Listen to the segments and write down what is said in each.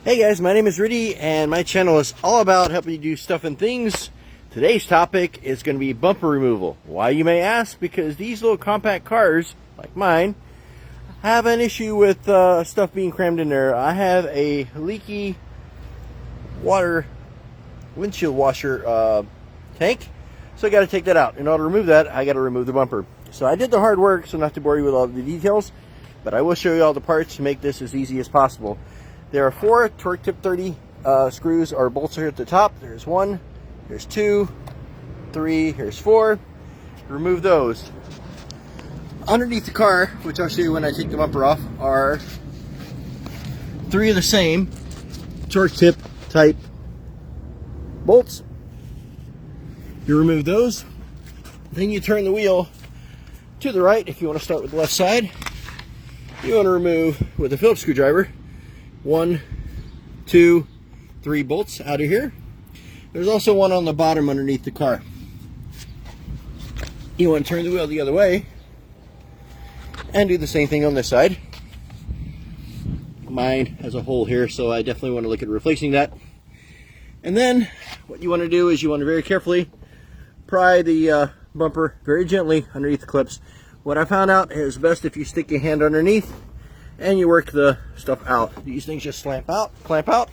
Hey guys, my name is Rudy and my channel is all about helping you do stuff and things. Today's topic is going to be bumper removal. Why, you may ask? Because these little compact cars, like mine, have an issue with stuff being crammed in there. I have a leaky water windshield washer tank, so I got to take that out. In order to remove that, I got to remove the bumper. So I did the hard work, so not to bore you with all the details, but I will show you all the parts to make this as easy as possible. There are 4 torque tip 30 screws or bolts here at the top. There's 1, there's 2, 3, here's 4. Remove those. Underneath the car, which I'll show you when I take the bumper off, are 3 of the same torque tip type bolts. You remove those. Then you turn the wheel to the right. If you want to start with the left side, you want to remove with a Phillips screwdriver 1, 2, 3 bolts out of here. There's also one on the bottom underneath the car. You want to turn the wheel the other way and do the same thing on this side. Mine has a hole here, so I definitely want to look at replacing that. And then what you want to do is you want to very carefully pry the bumper very gently underneath the clips. What I found out is best if you stick your hand underneath and you work the stuff out. These things just clamp out.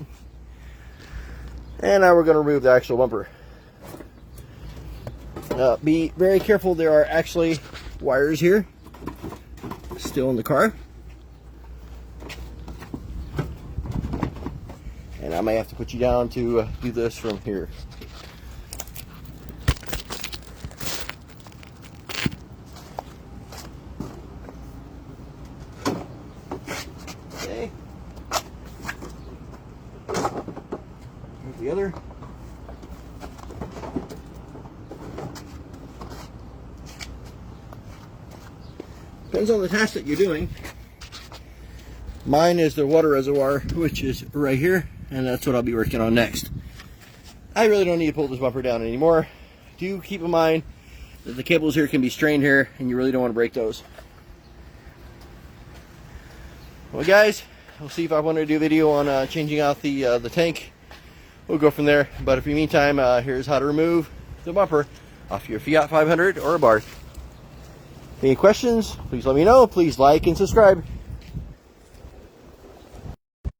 And now we're going to remove the actual bumper. Be very careful, there are actually wires here still in the car. And I may have to put you down to do this from here. Okay. Here's the other. Depends on the task that you're doing. Mine is the water reservoir, which is right here, and that's what I'll be working on next. I really don't need to pull this bumper down anymore. Do keep in mind that the cables here can be strained here, and you really don't want to break those. Well guys, we'll see if I want to do a video on changing out the tank. We'll go from there. But in the meantime, here's how to remove the bumper off your Fiat 500 or Abarth. Any questions? Please let me know. Please like and subscribe.